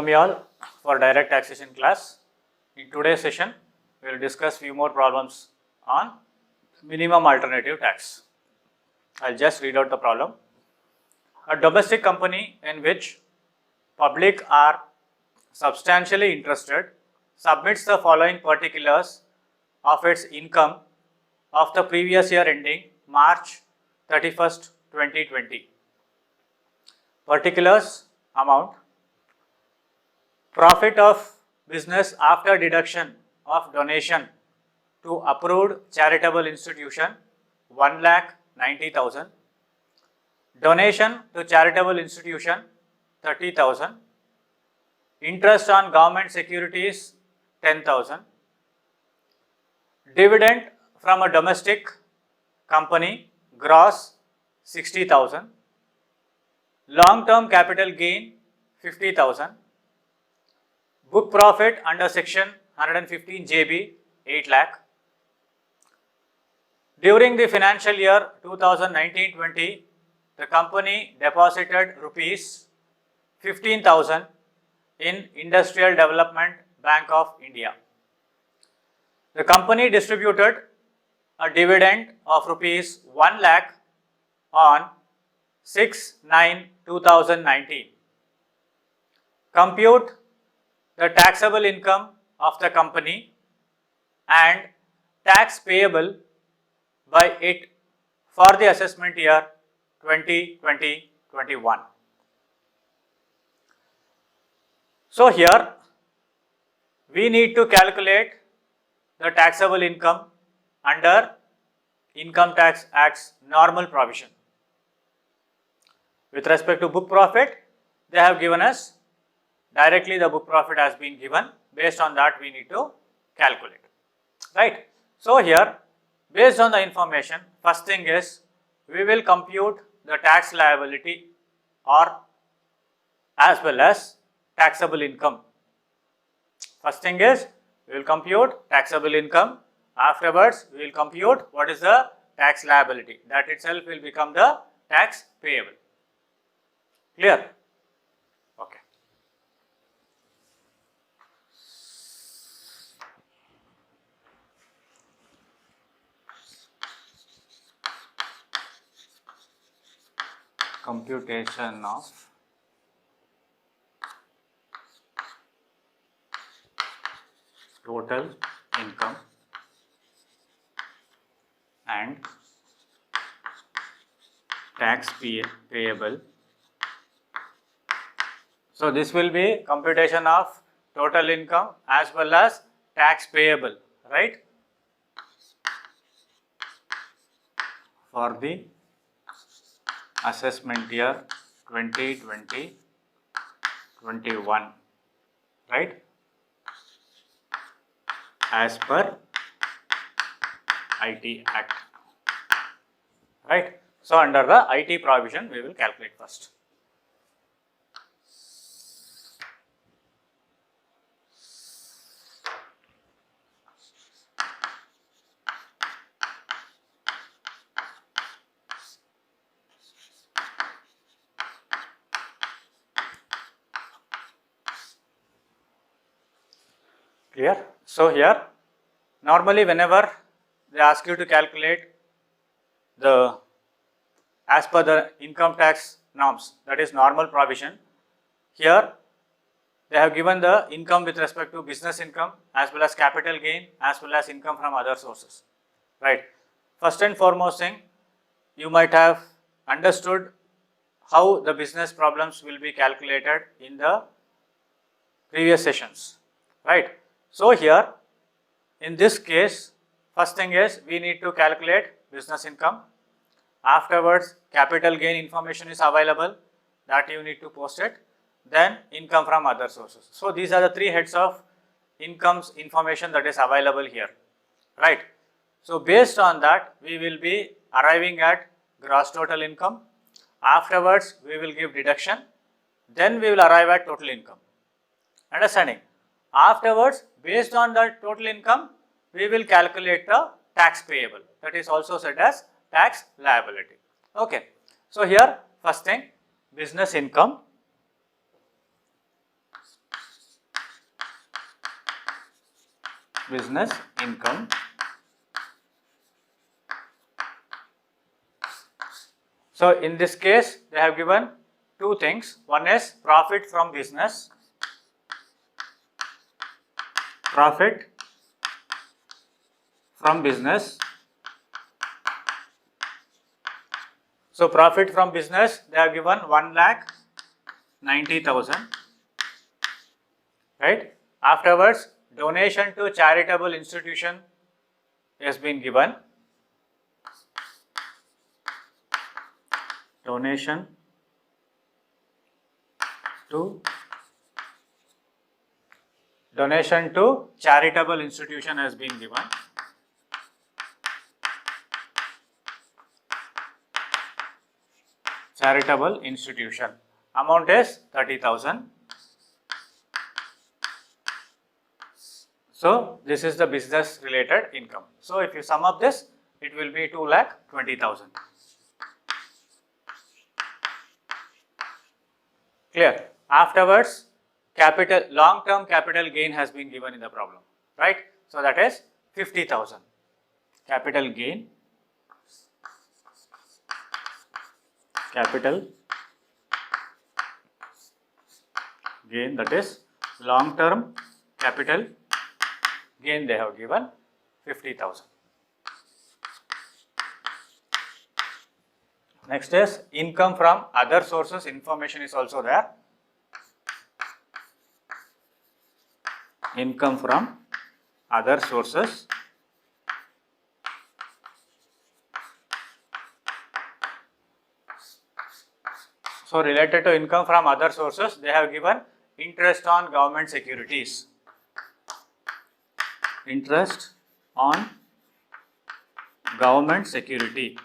Welcome you all for direct taxation class. In today's session, we will discuss few more problems on minimum alternative tax. I'll just read out the problem. A domestic company in which public are substantially interested submits the following particulars of its income of the previous year ending March 31st, 2020. Particulars: amount, profit of business after deduction of donation to approved charitable institution 1,90,000, donation to charitable institution 30,000, interest on government securities 10,000, dividend from a domestic company gross 60,000, long term capital gain 50,000, book profit under section 115 JB 8 lakh. During the financial year 2019-20, the company deposited rupees 15,000 in Industrial Development Bank of India. The company distributed a dividend of rupees 1 lakh on 6/9/2019. Compute the taxable income of the company and tax payable by it for the assessment year 2020-21. So here we need to calculate the taxable income under Income Tax Act's normal provision. With respect to book profit, they have given us directly the book profit has been given. Based on that, we need to calculate, right? So here, based on the information, first thing is we will compute the tax liability or as well as taxable income. First thing is we will compute taxable income. Afterwards, we will compute what is the tax liability. That itself will become the tax payable. Clear? Okay. Computation of total income and tax payable. So this will be computation of total income as well as tax payable, right? For the assessment year 2020-21, right? As per IT Act, right? So under the IT provision, we will calculate first. Clear? So here, normally whenever they ask you to calculate the as per the income tax norms, that is normal provision, here they have given the income with respect to business income as well as capital gain as well as income from other sources, right? First and foremost thing, you might have understood how the business problems will be calculated in the previous sessions, right? So here, in this case, first thing is we need to calculate business income. Afterwards, capital gain information is available, that you need to post it. Then income from other sources. So these are the three heads of incomes information that is available here, right? So based on that, we will be arriving at gross total income. Afterwards, we will give deduction. Then we will arrive at total income. Understanding? Afterwards, based on the total income, we will calculate the tax payable. That is also said as tax liability. Okay. So here, first thing, business income business income. So in this case, they have given two things. One is profit from business, profit from business. So profit from business, they have given 1,90,000, right? Afterwards, donation to charitable institution has been given. Donation to charitable institution has been given. Charitable institution. Amount is 30,000. So this is the business related income. So if you sum up this, it will be 2,20,000. Clear? Afterwards, long-term capital gain has been given in the problem, right? So that is 50,000. Capital gain, that is long-term capital gain, they have given 50,000. Next is income from other sources. Information is also there. Income from other sources. So related to income from other sources, they have given interest on government securities. Interest on government security.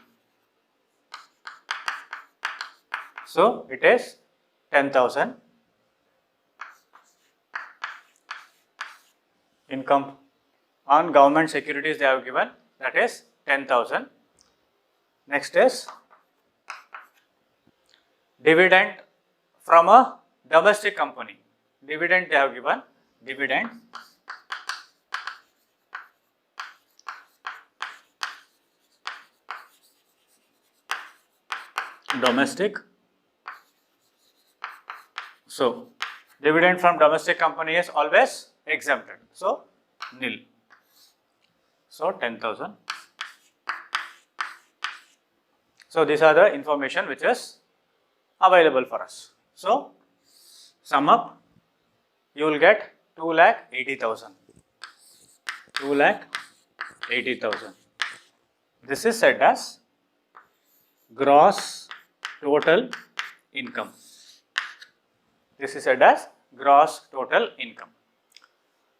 So it is 10,000. Income on government securities they have given, that is 10,000. Next is dividend from a domestic company. Dividend they have given, dividend domestic. So dividend from domestic company is always exempted. So nil. So 10,000. So these are the information which is available for us. So sum up, you will get 2,80,000. 2,80,000. This is said as gross total income. This is said as gross total income.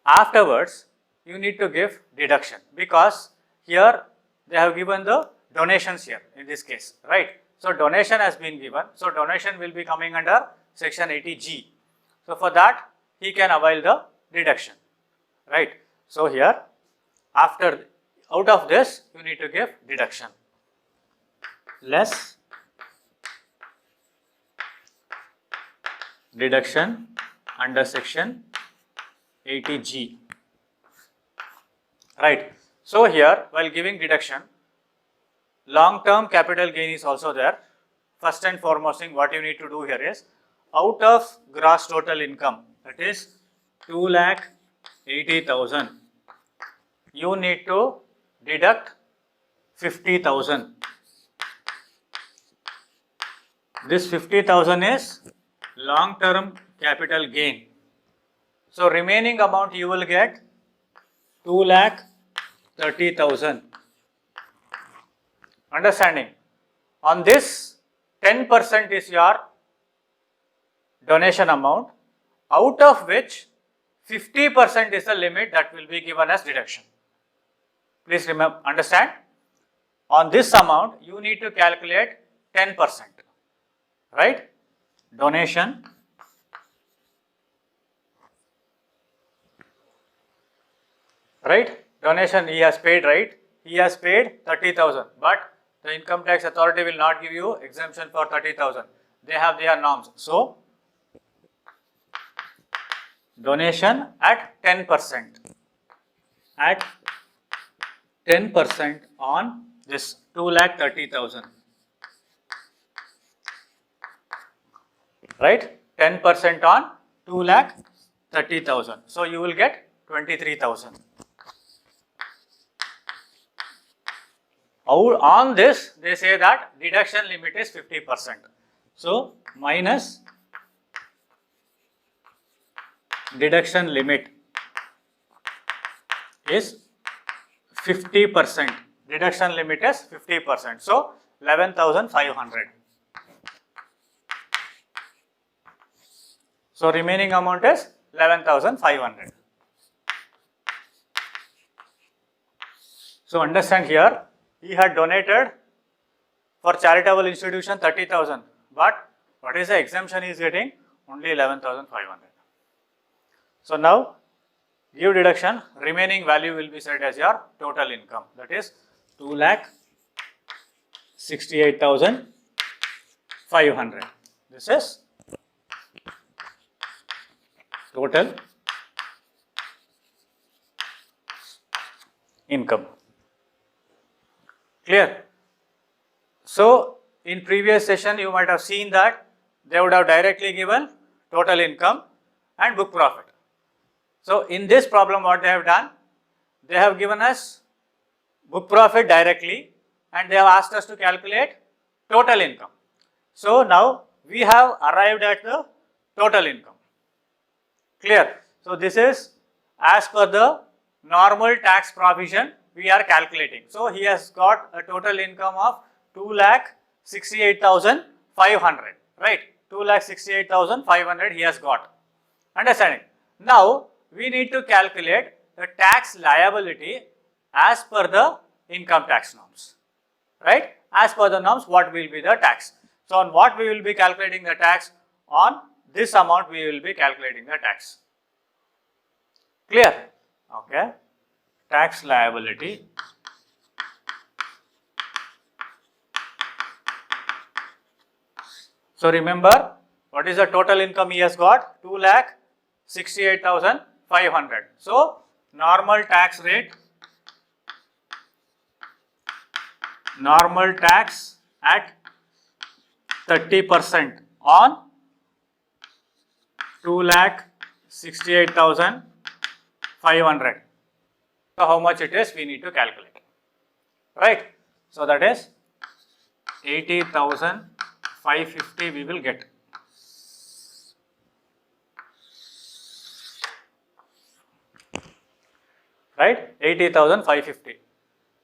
Afterwards, you need to give deduction, because here they have given the donations here in this case, right? So donation has been given. So donation will be coming under section 80G. So for that, he can avail the deduction, right? So here, out of this, you need to give deduction. Less deduction under section 80G, right? So here, while giving deduction, long-term capital gain is also there. First and foremost thing, what you need to do here is, out of gross total income, that is 2,80,000, you need to deduct 50,000. This 50,000 is long-term capital gain. So remaining amount you will get 2,30,000. Understanding? On this, 10% is your donation amount, out of which 50% is the limit that will be given as deduction. Please remember, understand? On this amount, you need to calculate 10%, right? Donation right? Donation he has paid, right? He has paid 30,000, but the income tax authority will not give you exemption for 30,000. They have their norms. So donation at 10%, at 10% on this 2,30,000. Right? 10% on 2,30,000. So you will get 23,000. On this, they say that deduction limit is 50%. So minus deduction limit is 50%. Deduction limit is 50%. So 11,500. So remaining amount is 11,500. So understand here, he had donated for charitable institution 30,000, but what is the exemption he is getting? Only 11,500. So now give deduction, remaining value will be set as your total income, that is 2,68,500. This is total income. Clear? So in previous session you might have seen that they would have directly given total income and book profit. So in this problem what they have done, they have given us book profit directly and they have asked us to calculate total income. So now we have arrived at the total income. Clear? So this is as per the normal tax provision we are calculating. So he has got a total income of 2,68,500, right? 2,68,500 he has got. Understanding? Now we need to calculate the tax liability as per the income tax norms, right? As per the norms, what will be the tax? So on what we will be calculating the tax? On this amount we will be calculating the tax. Clear? Okay. Tax liability so remember, what is the total income he has got? 2,68,500. So normal tax rate, normal tax at 30% on 2,68,500. So how much it is we need to calculate, right? So that is 80,550 we will get. Right? 80,550.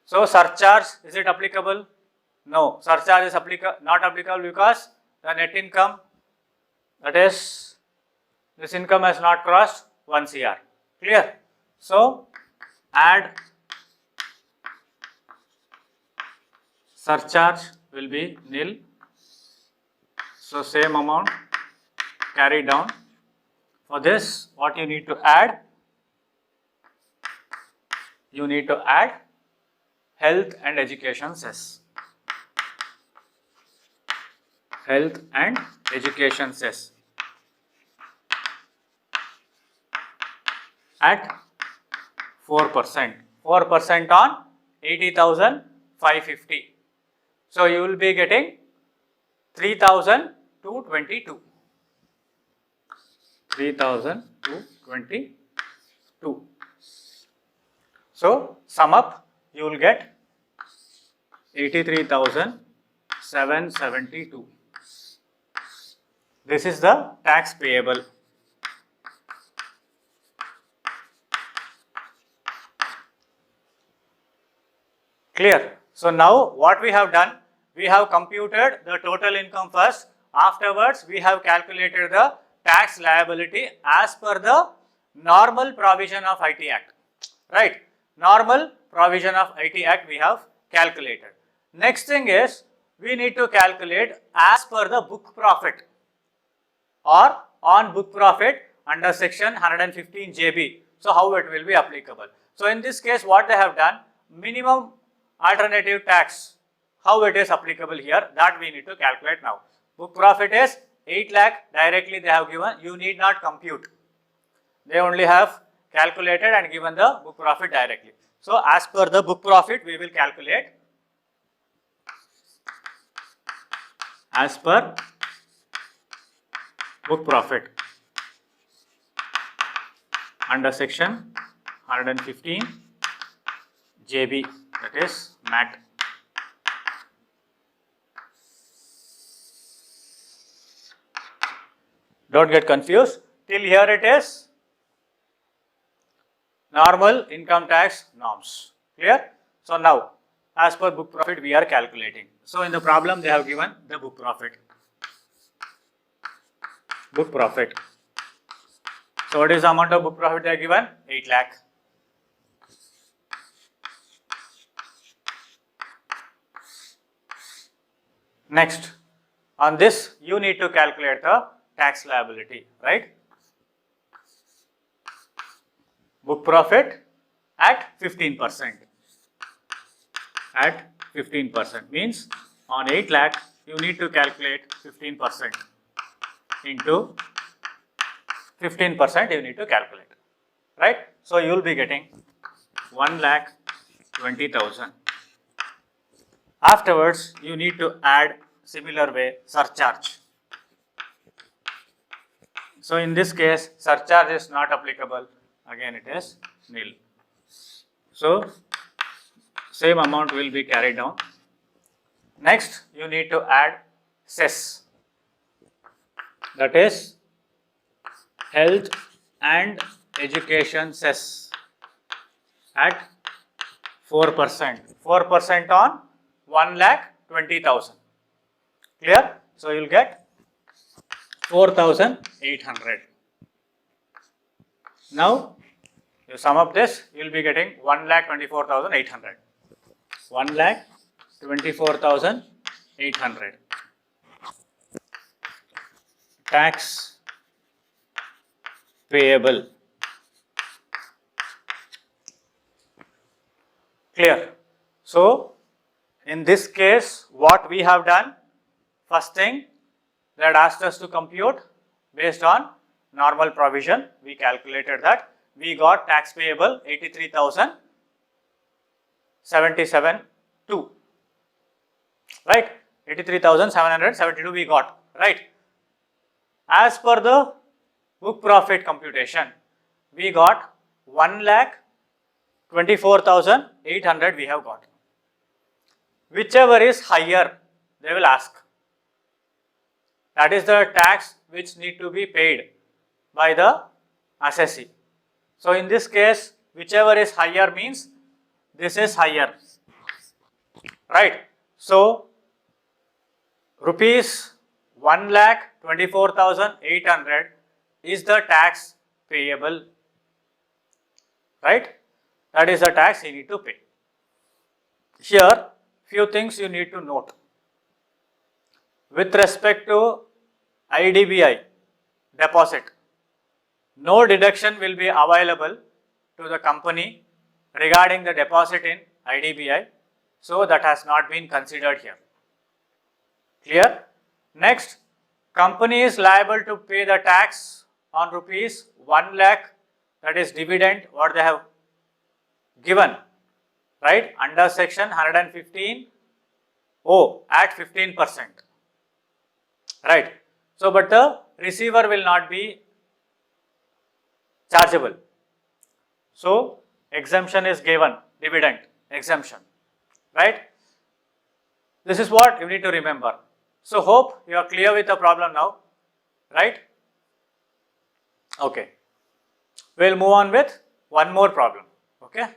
So surcharge, is it applicable? No, surcharge is not applicable because the net income, that is, this income has not crossed 1 CR. Clear? So add surcharge will be nil. So same amount carry down. For this, what you need to add? You need to add health and education cess. Health and education cess at 4%. 4% on 80,550. So you will be getting 3,222. 3,222. So sum up, you will get 83,772. This is the tax payable. Clear? So now what we have done, we have computed the total income first. Afterwards, we have calculated the tax liability as per the normal provision of IT Act. Right? Normal provision of IT Act we have calculated. Next thing is, we need to calculate as per the book profit or on book profit under section 115 JB. So how it will be applicable? So in this case, what they have done, minimum alternative tax, how it is applicable here, that we need to calculate now. Book profit is 8 lakh, directly they have given, you need not compute. They only have calculated and given the book profit directly. So as per the book profit, we will calculate as per book profit under section 115 JB, that is MAT. Don't get confused. Till here it is normal income tax norms. Clear? So now, as per book profit, we are calculating. So in the problem, they have given the book profit. Book profit. So what is the amount of book profit they are given? 8 lakh. Next, on this, you need to calculate the tax liability, right? Book profit at 15%. At 15% means on 8 lakh, you need to calculate 15% into 15% you need to calculate, right? So you will be getting 1,20,000. Afterwards, you need to add similar way surcharge. So in this case, surcharge is not applicable. Again, it is nil. So same amount will be carried down. Next, you need to add cess. That is health and education cess at 4%. 4% on 1,20,000. Clear? So you will get 4,800. Now you sum up this, you will be getting 1,24,800. 1,24,800. Tax payable. Clear? So in this case, what we have done, first thing, they had asked us to compute based on normal provision. We calculated that. We got tax payable 83,077.2, right? 83,772 we got, right? As per the book profit computation, we got 1,24,800 we have got. Whichever is higher, they will ask. That is the tax which need to be paid by the assessee. So in this case, whichever is higher means this is higher, right? So rupees 1,24,800 is the tax payable, right? That is the tax you need to pay. Here, few things you need to note. With respect to IDBI deposit, no deduction will be available to the company regarding the deposit in IDBI. So that has not been considered here. Clear? Next, company is liable to pay the tax on rupees 1 lakh, that is dividend what they have given, right, under section 115 O at 15%, right. So but the receiver will not be chargeable. So exemption is given, dividend exemption, right. This is what you need to remember. So hope you are clear with the problem now, right? Okay. We will move on with one more problem, okay.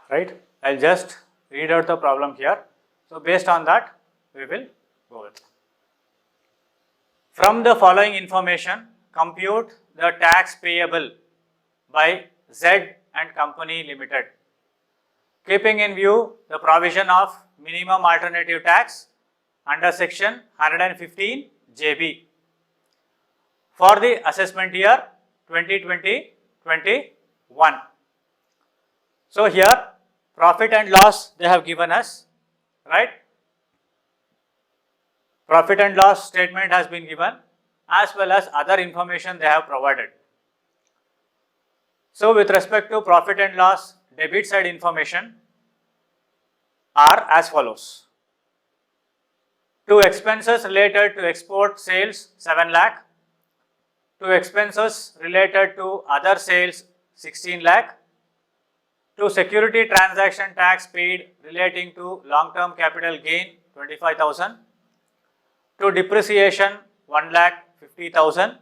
right? I'll just read out the problem here. So based on that, we will go with. From the following information, compute the tax payable by Z and Company Limited, keeping in view the provision of minimum alternative tax under section 115 JB for the assessment year 2020-21. So here profit and loss they have given us, right? Profit and loss statement has been given as well as other information they have provided. So with respect to profit and loss, debit side information are as follows. To expenses related to export sales 7 lakh, to expenses related to other sales 16 lakh, to security transaction tax paid relating to long-term capital gain 25,000, to depreciation 1,50,000,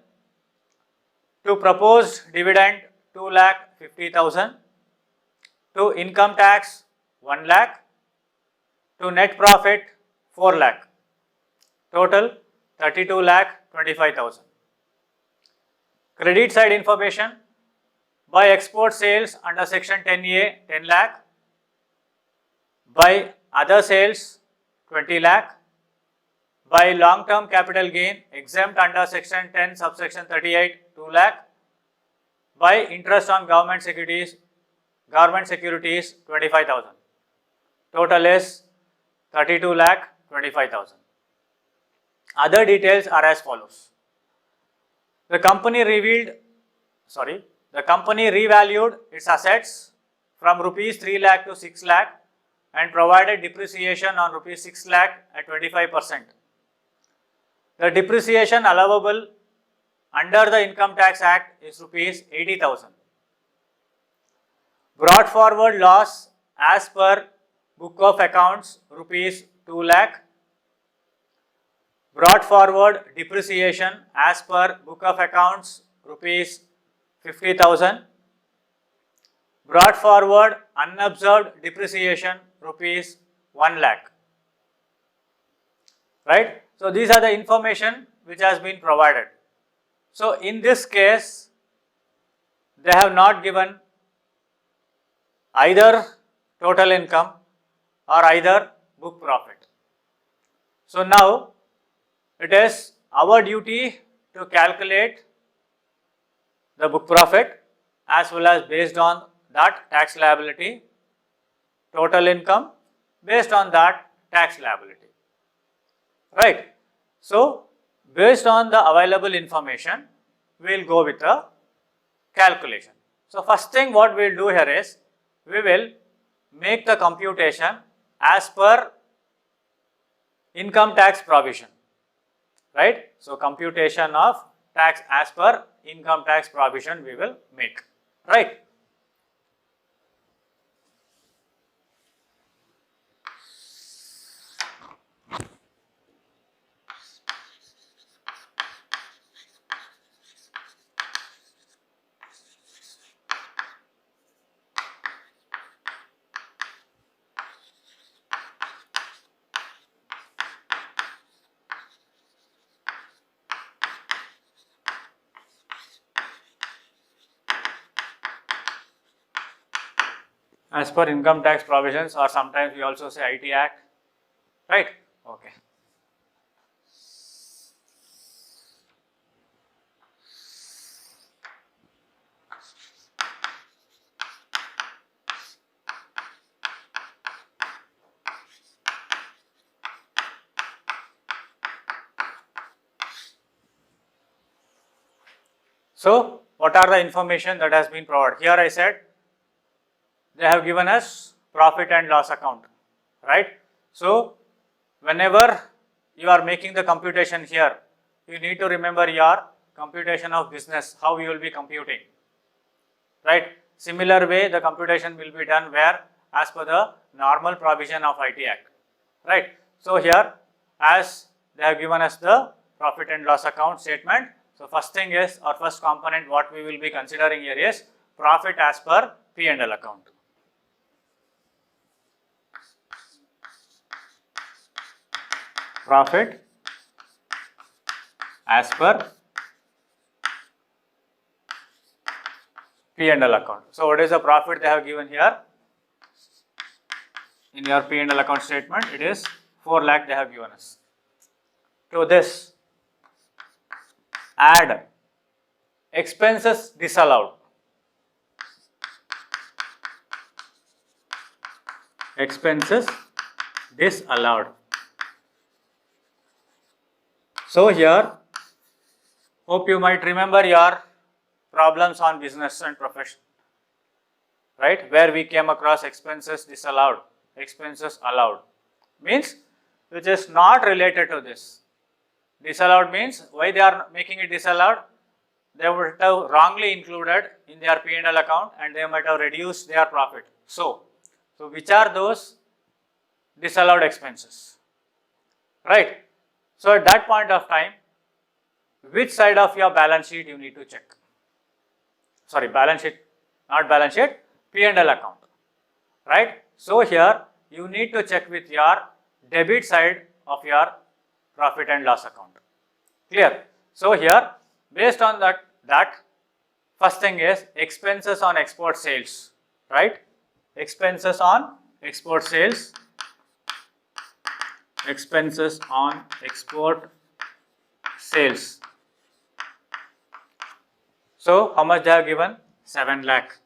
to proposed dividend 2,50,000, to income tax 1 lakh, to net profit 4 lakh, total 32,25,000. Credit side information, by export sales under section 10A 10 lakh, by other sales 20 lakh, by long term capital gain exempt under section 10 subsection 38 2 lakh, by interest on government securities 25,000. Total is 32,25,000. Other details are as follows. The company revalued its assets from rupees 3 lakh to 6 lakh and provided depreciation on rupees 6 lakh at 25%. The depreciation allowable under the Income Tax Act is rupees 80,000. Brought forward loss as per book of accounts rupees 2 lakh. Brought forward depreciation as per book of accounts rupees 50,000. Brought forward unobserved depreciation rupees 1 lakh. Right? So these are the information which has been provided. So in this case, they have not given either total income or either book profit. So now it is our duty to calculate the book profit as well as based on that tax liability, total income based on that tax liability. Right. So based on the available information, we will go with the calculation. So first thing what we will do here is, we will make the computation as per income tax provision, right? So computation of tax as per income tax provision we will make, right? As per income tax provisions, or sometimes we also say IT Act, right? Okay. So what are the information that has been provided? Here I said they have given us profit and loss account, right? So whenever you are making the computation here, you need to remember your computation of business, how you will be computing, right? Similar way the computation will be done where as per the normal provision of IT Act, right? So here as they have given us the profit and loss account statement, so first thing is, or first component what we will be considering here is profit as per P&L account. profit as per P&L account. So what is the profit they have given here? In your P&L account statement, it is 4 lakh they have given us. To this, add expenses disallowed. Expenses disallowed. So here, hope you might remember your problems on business and profession, right? Where we came across expenses disallowed, expenses allowed, means which is not related to this. Disallowed means why they are making it disallowed? They would have wrongly included in their P&L account and they might have reduced their profit. So which are those disallowed expenses, right? So at that point of time, which side of your balance sheet you need to check? Sorry, balance sheet, not balance sheet, P&L account, right? So here you need to check with your debit side of your profit and loss account. Clear? So here, based on that first thing is expenses on export sales, right? Expenses on export sales, expenses on export sales. So how much they have given? 7 lakh.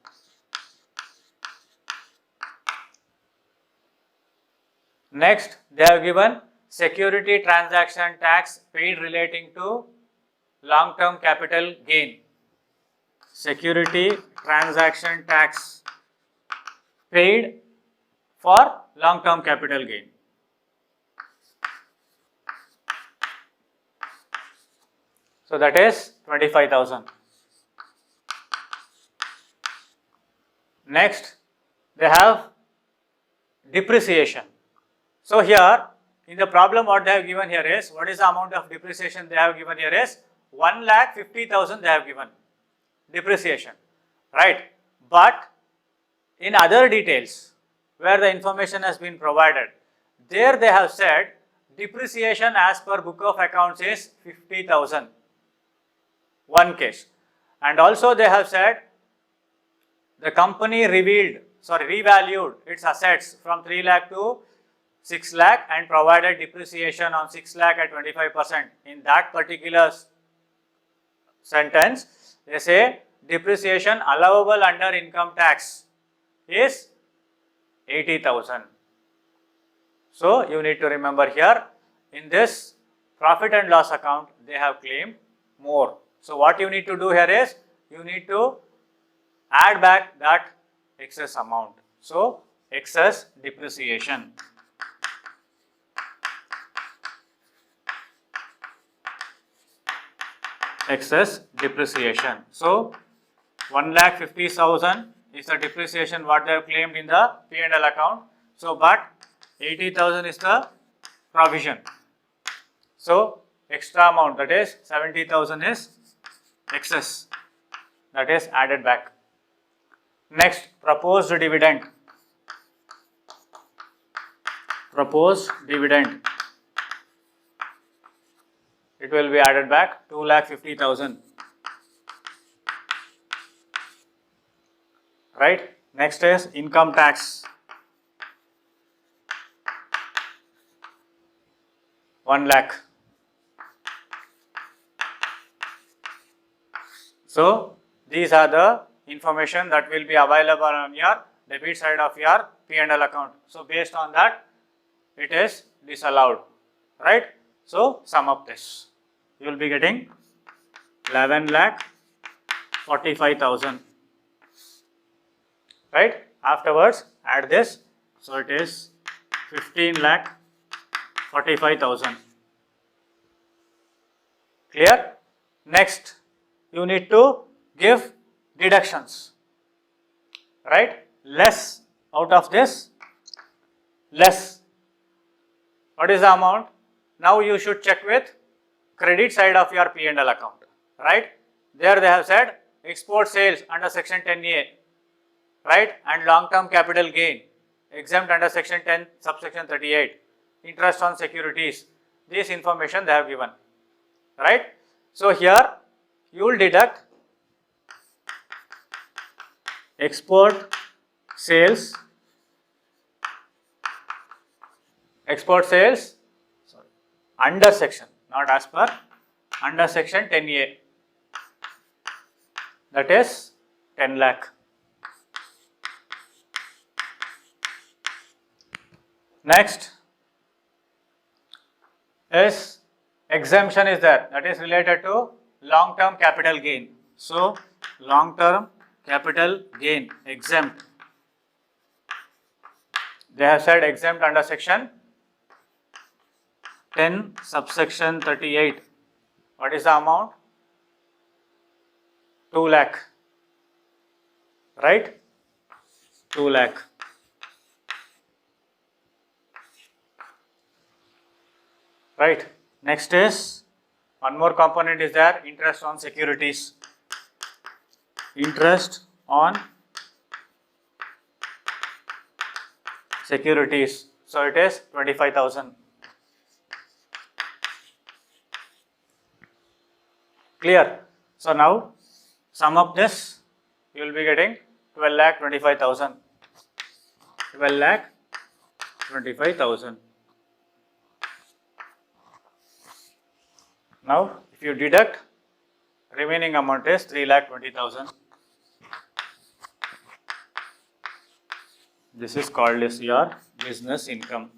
Next, they have given security transaction tax paid relating to long-term capital gain. Security transaction tax paid for long-term capital gain. So that is 25,000. Next, they have depreciation. So here in the problem what they have given here is, what is the amount of depreciation they have given here is 1,50,000 they have given depreciation, right? But in other details where the information has been provided, there they have said depreciation as per book of accounts is 50,000, one case. And also they have said the company revalued its assets from 3 lakh to 6 lakh and provided depreciation on 6 lakh at 25%. In that particular sentence, they say depreciation allowable under income tax is 80,000. So you need to remember here, in this profit and loss account, they have claimed more. So what you need to do here is, you need to add back that excess amount. So excess depreciation. Excess depreciation. So 1,50,000 is the depreciation what they have claimed in the P&L account. So but 80,000 is the provision. So extra amount, that is 70,000 is excess, that is added back. Next, proposed dividend. Proposed dividend. It will be added back 2,50,000. Right? Next is income tax. 1 lakh. So these are the information that will be available on your debit side of your P&L account. So based on that, it is disallowed, right? So sum up this. You will be getting 11,45,000, right? Afterwards, add this. So it is 15,45,000. Clear? Next, you need to give deductions, right? Less out of this, less. What is the amount? Now you should check with credit side of your P&L account, right? There they have said export sales under section 10A, right? And long-term capital gain exempt under section 10 subsection 38, interest on securities. this information they have given, right? So here you will deduct export sales, sorry, under section, not as per, under section 10A, that is 10 lakh. Next is exemption is there, that is related to long term capital gain. So long term capital gain exempt, they have said exempt under section 10 subsection 38. What is the amount? 2 lakh, right? 2 lakh. Right. Next is one more component is there, interest on securities. Interest on securities. So it is 25,000. Clear? So now sum up this, you will be getting 12 lakh 25,000. 12 lakh 25,000. Now if you deduct, remaining amount is 3 lakh 20,000. This is called as your business income.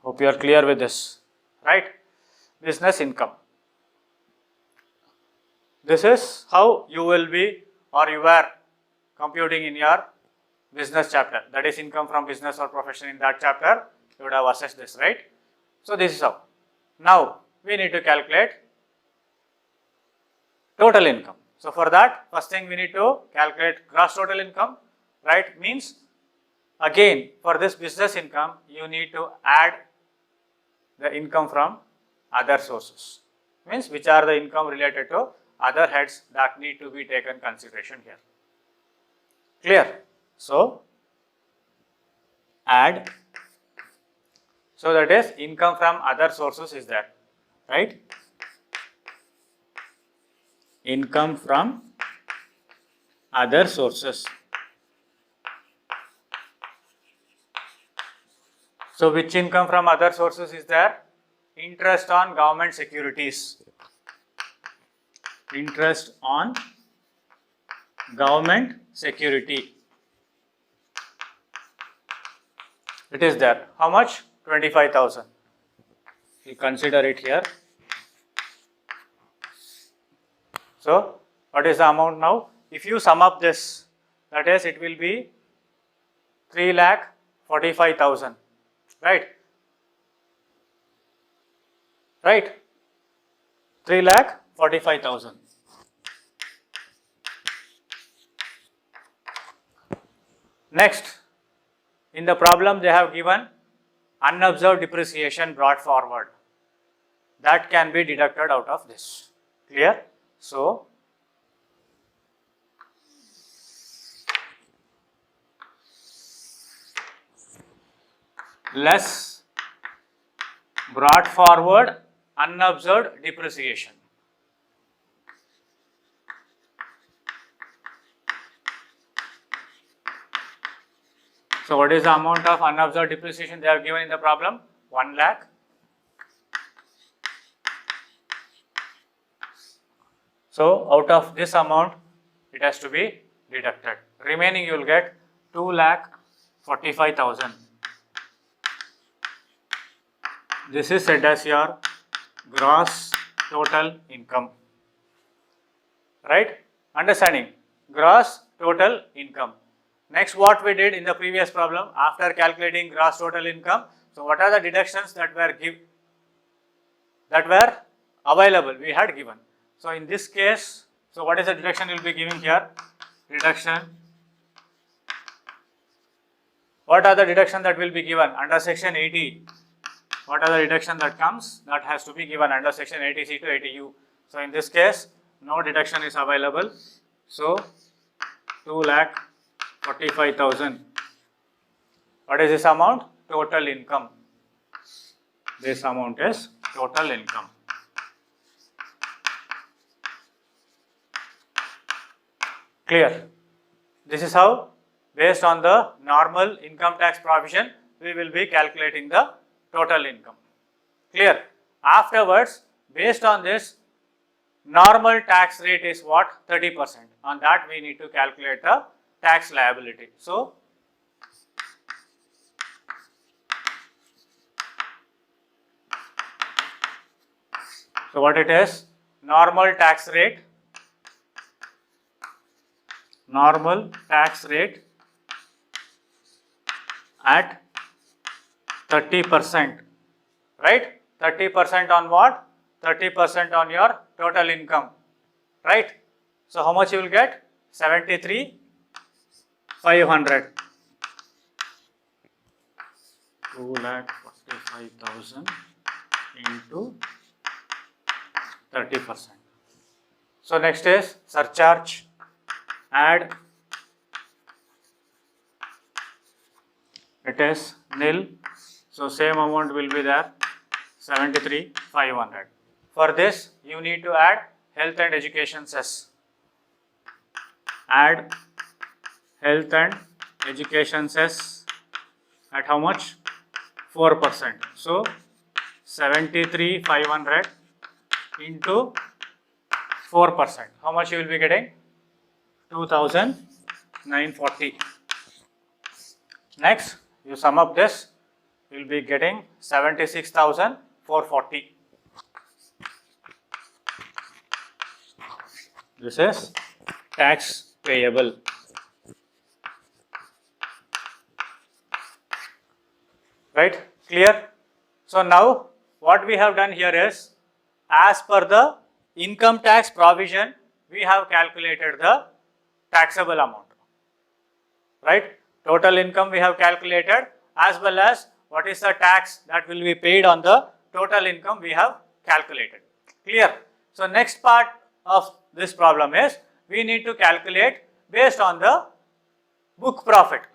Hope you are clear with this, right? Business income. This is how you will be, or you were computing in your business chapter, that is income from business or profession. In that chapter you would have assessed this, right? So this is how. Now we need to calculate total income. So for that, first thing we need to calculate gross total income, right? Means again for this business income you need to add the income from other sources, means which are the income related to other heads that need to be taken consideration here. Clear? So add, so that is income from other sources is there, right? Income from other sources. So which income from other sources is there? Interest on government securities. Interest on government security. It is there. How much? 25,000. We consider it here. So what is the amount now? If you sum up this, that is it will be 3 lakh 45,000, right? Right? 3 lakh 45,000. Next, in the problem they have given unobserved depreciation brought forward. That can be deducted out of this. Clear? So less brought forward unobserved depreciation. So what is the amount of unobserved depreciation they have given in the problem? 1 lakh. So out of this amount it has to be deducted. Remaining you will get 2 lakh 45,000. This is said as your gross total income, right? Understanding? Gross total income. Next, what we did in the previous problem, after calculating gross total income, so what are the deductions that were available, we had given. So in this case, so what is the deduction we will be giving here? Deduction. What are the deduction that will be given under section 80? What are the deduction that comes? That has to be given under section 80C to 80U. So in this case, no deduction is available. So 2 lakh 45,000 What is this amount? Total income. This amount is total income. Clear? This is how, based on the normal income tax provision, we will be calculating the total income. Clear? Afterwards, based on this, normal tax rate is what? 30%. On that we need to calculate the tax liability. So what it is? Normal tax rate at 30%, right? 30% on what? 30% on your total income, right? So how much you will get? 73,500. 2,45,000 into 30%. So next is surcharge. Add. It is nil. So same amount will be there, 73,500. For this, you need to add health and education cess. Add health and education cess at how much? 4%. So 73,500 into 4%. How much you will be getting? 2,940. Next, you sum up this, you will be getting 76,440. This is tax payable. Right? Clear? So now what we have done here is, as per the income tax provision, we have calculated the taxable amount. Right? Total income we have calculated, as well as what is the tax that will be paid on the total income we have calculated. Clear? So next part of this problem is, we need to calculate based on the book profit,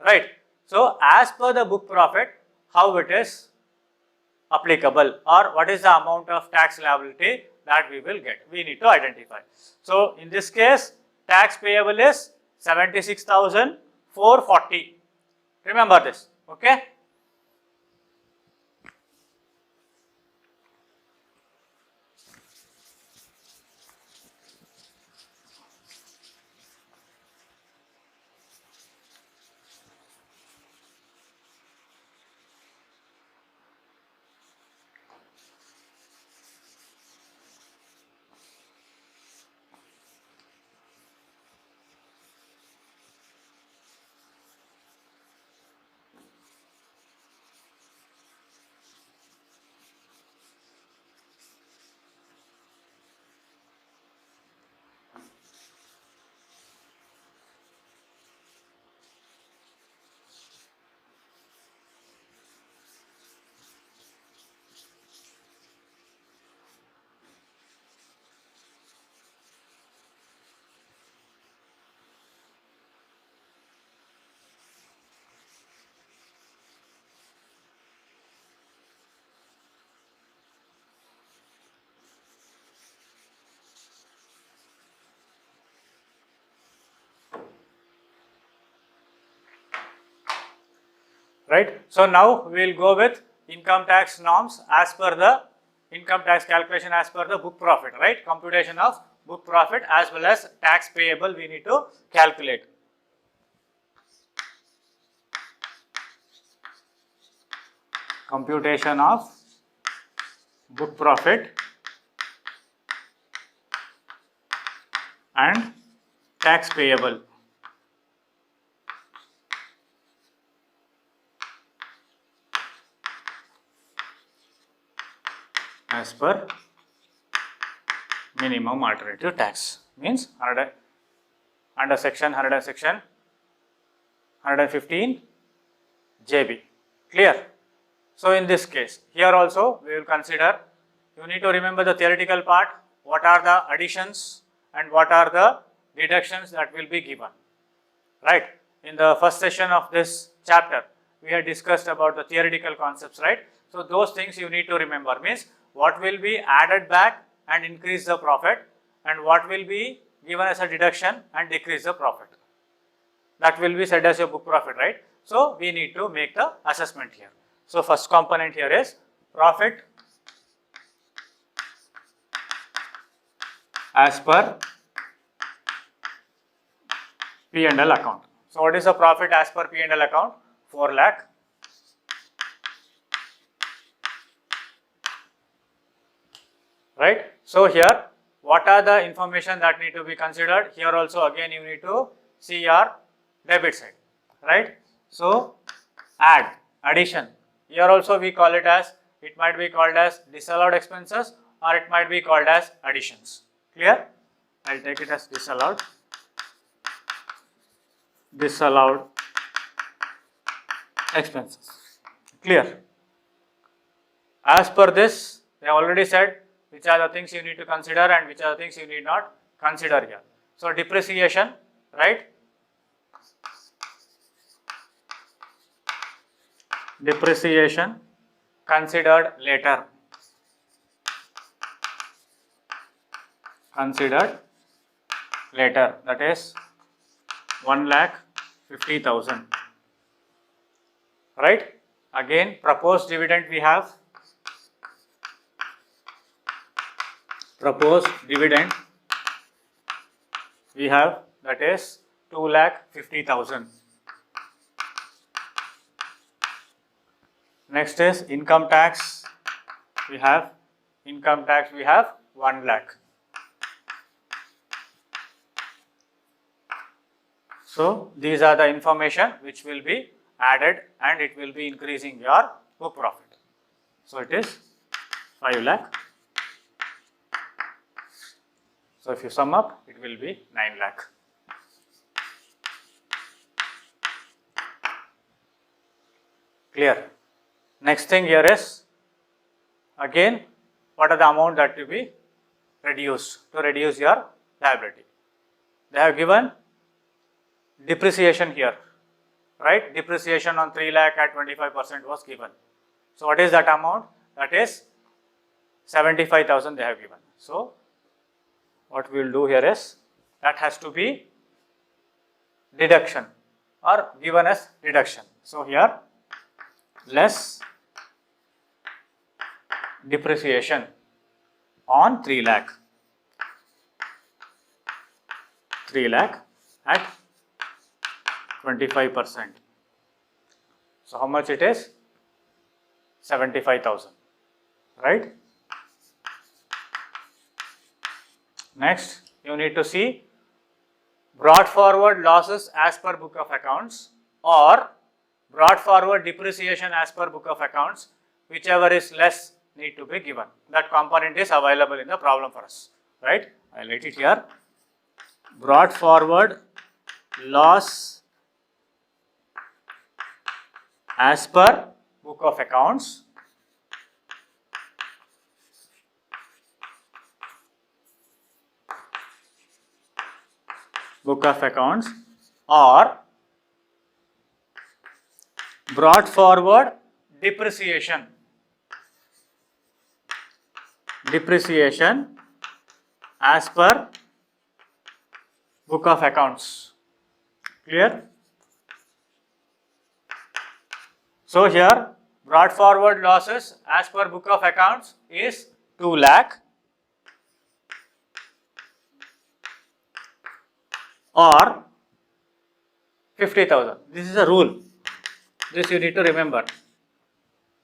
right? So as per the book profit, how it is applicable, or what is the amount of tax liability that we will get, we need to identify. So in this case, tax payable is 76,440. Remember this, okay? Right. So now we will go with income tax norms as per the income tax calculation as per the book profit, right? Computation of book profit as well as tax payable we need to calculate. Computation of book profit and tax payable. As per minimum alternative tax, means under section 115 JB. Clear? So in this case, here also we will consider, you need to remember the theoretical part, what are the additions and what are the deductions that will be given, right? In the first session of this chapter, we had discussed about the theoretical concepts, right? So those things you need to remember, means what will be added back and increase the profit, and what will be given as a deduction and decrease the profit. That will be said as your book profit, right? So we need to make the assessment here. So first component here is profit as per P&L account. So what is the profit as per P&L account? 4 lakh. Right? So here, what are the information that need to be considered? Here also again you need to see your debit side, right? So addition. Here also we call it as, it might be called as disallowed expenses or it might be called as additions. Clear? I'll take it as disallowed expenses. Clear? As per this, they already said which are the things you need to consider and which are the things you need not consider here. So depreciation, right? Depreciation considered later. That is 1,50,000. Right? Again, proposed dividend we have. That is 2,50,000. Next is income tax. We have 1 lakh. So these are the information which will be added and it will be increasing your book profit. So it is 5 lakh. So if you sum up, it will be 9 lakh. Clear? Next thing here is, again, what are the amount that to be reduced to reduce your liability? They have given depreciation here, right? Depreciation on 3 lakh at 25% was given. So what is that amount? That is 75,000 they have given. So what we will do here is, that has to be deduction or given as deduction. So here, less depreciation on 3 lakh. 3 lakh at 25%. So how much it is? 75,000, right? Next, you need to see brought forward losses as per book of accounts or brought forward depreciation as per book of accounts, whichever is less need to be given. That component is available in the problem for us, right? I'll write it here. Brought forward loss as per book of accounts or brought forward depreciation as per book of accounts. Clear? So here, brought forward losses as per book of accounts is 2 lakh or 50,000. This is a rule. This you need to remember.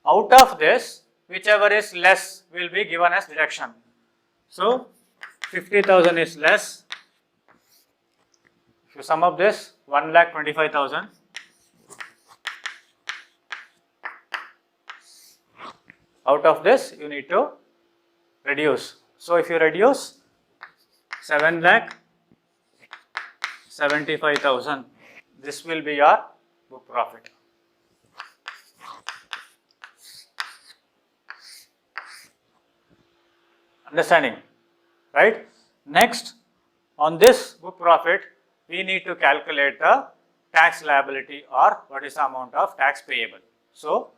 Out of this, whichever is less will be given as deduction. So 50,000 is less. If you sum up this, 1,25,000. Out of this, you need to reduce. So if you reduce 7,75,000, this will be your book profit. Understanding, right? Next, on this book profit, we need to calculate the tax liability or what is the amount of tax payable. So,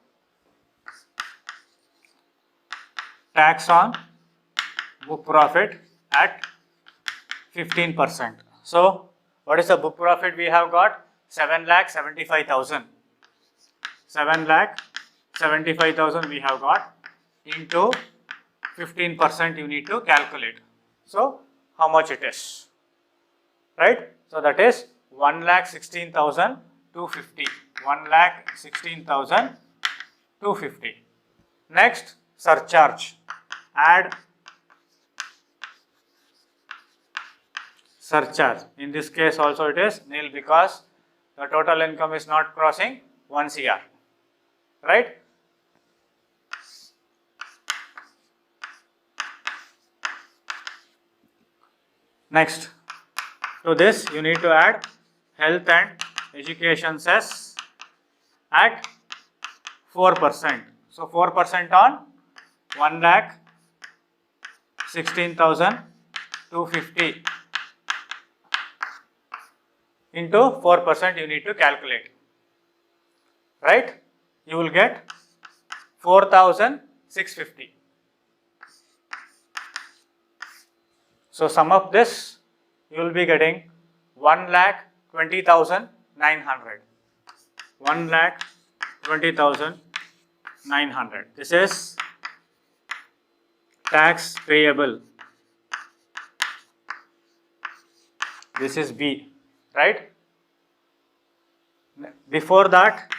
tax on book profit at 15%. So, what is the book profit we have got? 7,75,000. 7,75,000 we have got into 15% you need to calculate. So, how much it is? Right? So, that is 1,16,250. 1,16,250. Next, surcharge. Add surcharge. In this case also it is nil because the total income is not crossing 1 CR. Right? Next, to this you need to add health and education cess at 4%. So 4% on 1,16,250 into 4% you need to calculate. Right? You will get 4,650. So sum of this, you will be getting 1,20,900. 1,20,900. This is tax payable. This is B, right? Before that,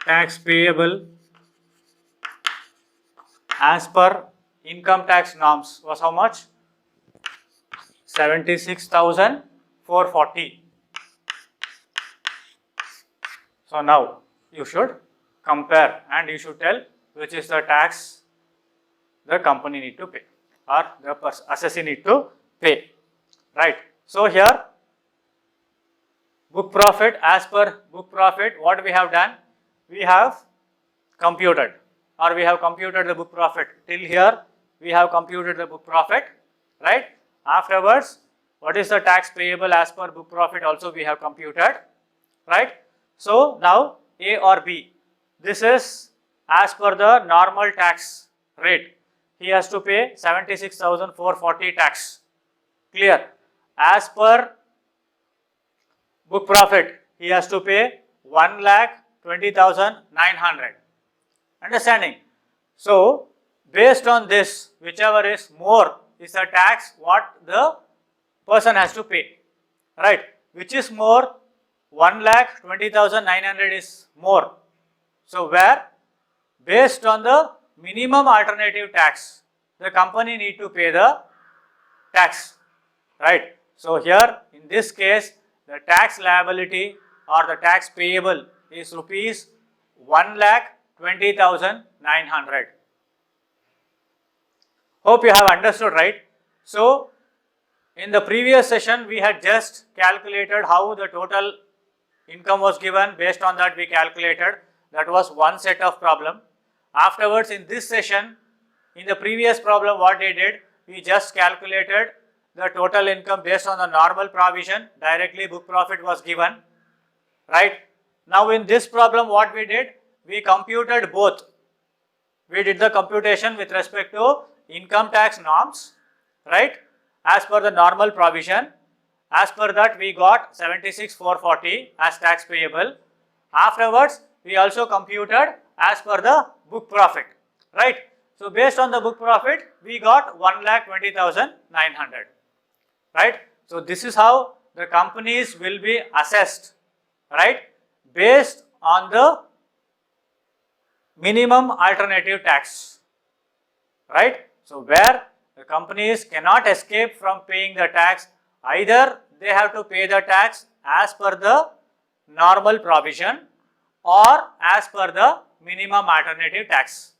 tax payable as per income tax norms was how much? 76,440. So now you should compare and you should tell which is the tax the company need to pay or the assessee need to pay. Right. So here book profit, as per book profit, what we have done? We have computed the book profit. Till here we have computed the book profit, right? Afterwards, what is the tax payable as per book profit also we have computed, right? So now A or B, this is as per the normal tax rate. He has to pay 76,440 tax. Clear? As per book profit, he has to pay 1,20,900. Understanding? So, based on this, whichever is more is the tax what the person has to pay. Right? Which is more? 1,20,900 is more. So, where based on the minimum alternative tax, the company need to pay the tax. Right? So, here in this case, the tax liability or the tax payable is rupees 1,20,900. Hope you have understood, right? So, in the previous session, we had just calculated how the total income was given. Based on that, we calculated. That was one set of problem. Afterwards, in this session, in the previous problem, what they did, we just calculated the total income based on the normal provision. Directly book profit was given, right? Now, in this problem, what we did, we computed both. We did the computation with respect to income tax norms, right? As per the normal provision. As per that, we got 76,440 as tax payable. Afterwards, we also computed as per the book profit, right? So, based on the book profit, we got 1,20,900, right? So, this is how the companies will be assessed, right? Based on the minimum alternative tax, right? So, where the companies cannot escape from paying the tax, either they have to pay the tax as per the normal provision or as per the minimum alternative tax.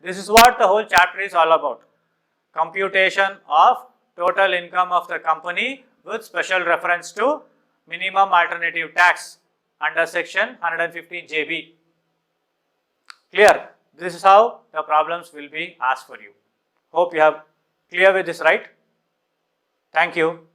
This is what the whole chapter is all about. Computation of total income of the company with special reference to minimum alternative tax under section 115 JB. Clear? This is how the problems will be asked for you. Hope you have clear with this, right? Thank you.